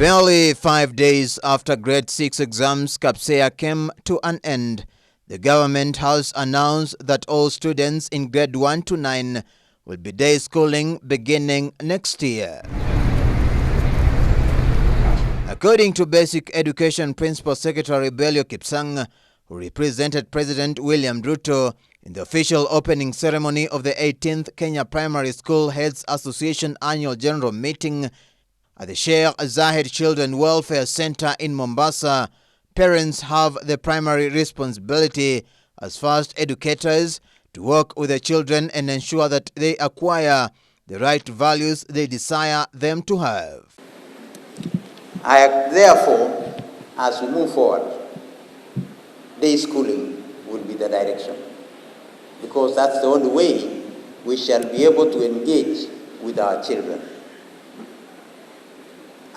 Barely 5 days after grade 6 exams Kipsang came to an end, the government has announced that all students in grade 1 to 9 will be day schooling beginning next year. According to Basic Education Principal Secretary Belio Kipsang, who represented President William Ruto in the official opening ceremony of the 18th Kenya Primary School Heads Association Annual General Meeting at the Sheikh Zahid Children Welfare Center in Mombasa, parents have the primary responsibility as first educators to work with the children and ensure that they acquire the right values they desire them to have. Therefore, as we move forward, day schooling will be the direction, because that's the only way we shall be able to engage with our children.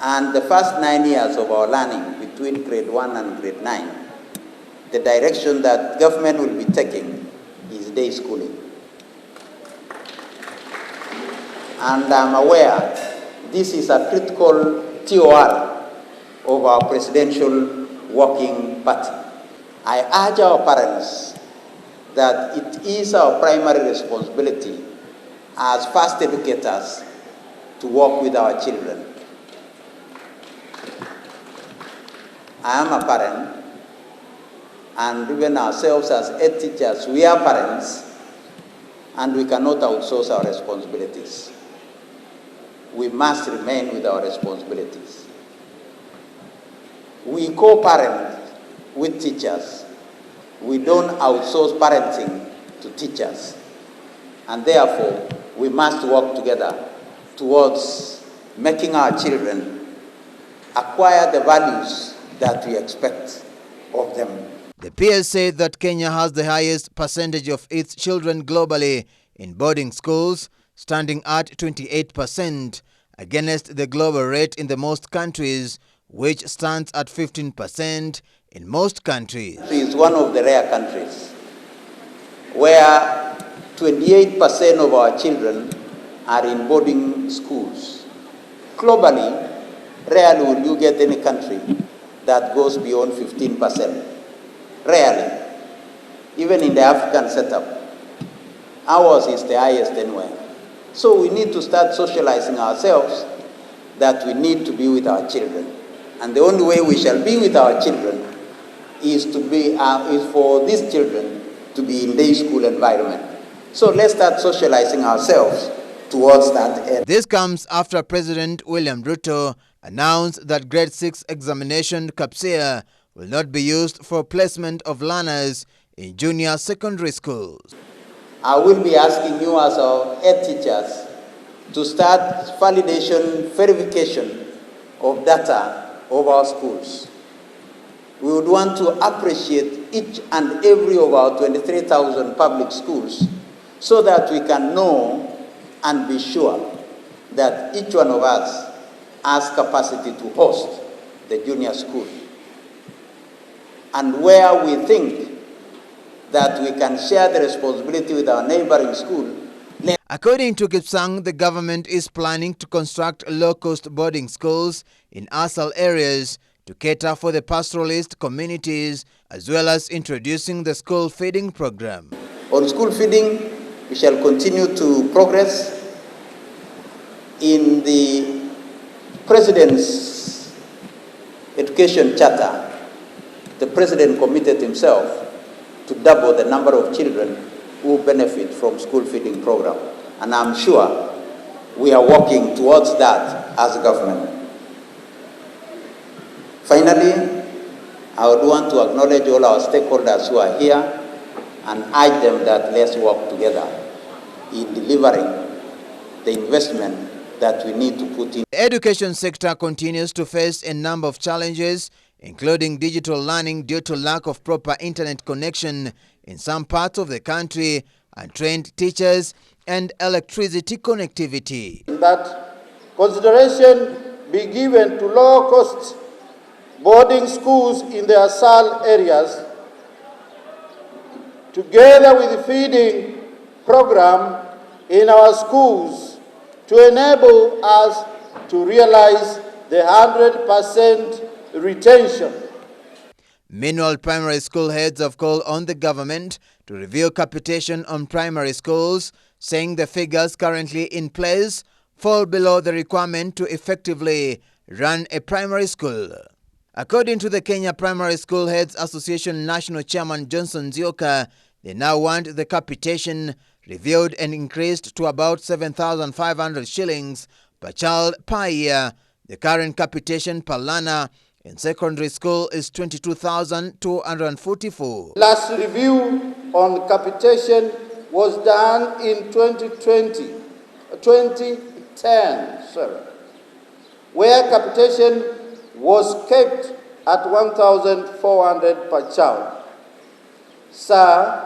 And the first 9 years of our learning between grade 1 and grade 9, the direction that government will be taking is day schooling. And I'm aware this is a critical TOR of our presidential working party. I urge our parents that it is our primary responsibility as first educators to work with our children. I am a parent, and even ourselves as head teachers, we are parents, and we cannot outsource our responsibilities. We must remain with our responsibilities. We co-parent with teachers. We don't outsource parenting to teachers. And therefore, we must work together towards making our children acquire the values that we expect of them. The PS said that Kenya has the highest percentage of its children globally in boarding schools, standing at 28%, against the global rate in the most countries, which stands at 15% in most countries. It is one of the rare countries where 28% of our children are in boarding schools. Globally, rarely will you get any country that goes beyond 15%. Rarely. Even in the African setup, ours is the highest anywhere. So we need to start socializing ourselves that we need to be with our children. And the only way we shall be with our children is for these children to be in day school environment. So let's start socializing ourselves towards that end. This comes after President William Ruto announced that grade 6 examination Kipsang will not be used for placement of learners in junior secondary schools. I will be asking you as our head teachers to start verification of data of our schools. We would want to appreciate each and every of our 23,000 public schools so that we can know and be sure that each one of us has capacity to host the junior school. And where we think that we can share the responsibility with our neighboring school. According to Kipsang, the government is planning to construct low-cost boarding schools in ASAL areas to cater for the pastoralist communities, as well as introducing the school feeding program. On school feeding, we shall continue to progress. In the President's Education Charter, the President committed himself to double the number of children who benefit from school feeding program. And I'm sure we are working towards that as a government. Finally, I would want to acknowledge all our stakeholders who are here and urge them that let's work together in delivering the investment that we need to put in. The education sector continues to face a number of challenges, including digital learning due to lack of proper internet connection in some parts of the country, and trained teachers and electricity connectivity. That consideration be given to low-cost boarding schools in the ASAL areas, together with the feeding program in our schools, to enable us to realize the 100% retention. Meanwhile, primary school heads have called on the government to review capitation on primary schools, saying the figures currently in place fall below the requirement to effectively run a primary school. According to the Kenya Primary School Heads Association National Chairman Johnson Zioka, they now want the capitation reviewed and increased to about 7,500 shillings per child per year. The current capitation per learner in secondary school is 22,244. Last review on capitation was done in 2010, where capitation was kept at 1,400 per child. Sir,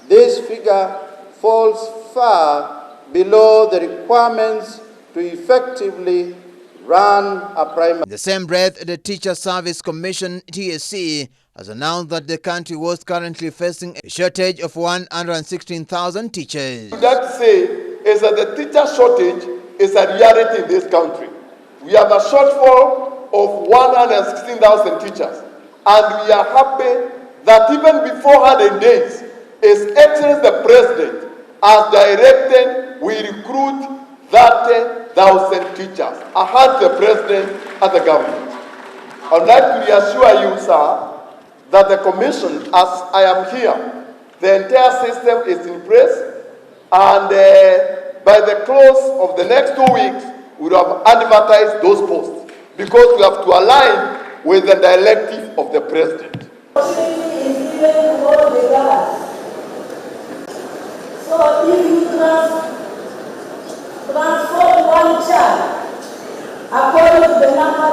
this figure falls far below the requirements to effectively run a primary. In the same breath, the Teacher Service Commission, TSC, has announced that the country was currently facing a shortage of 116,000 teachers. That to say is that the teacher shortage is a reality in this country. We have a shortfall of 116,000 teachers, and we are happy that even before 100 days, His Excellency the President has directed we recruit 30,000 teachers. I heard the President and the government. I'd like to reassure you, sir, that the Commission, as I am here, the entire system is in place, and by the close of the next 2 weeks, we will have advertised those posts, because we have to align with the directive of the President. So if you transform one child according to the number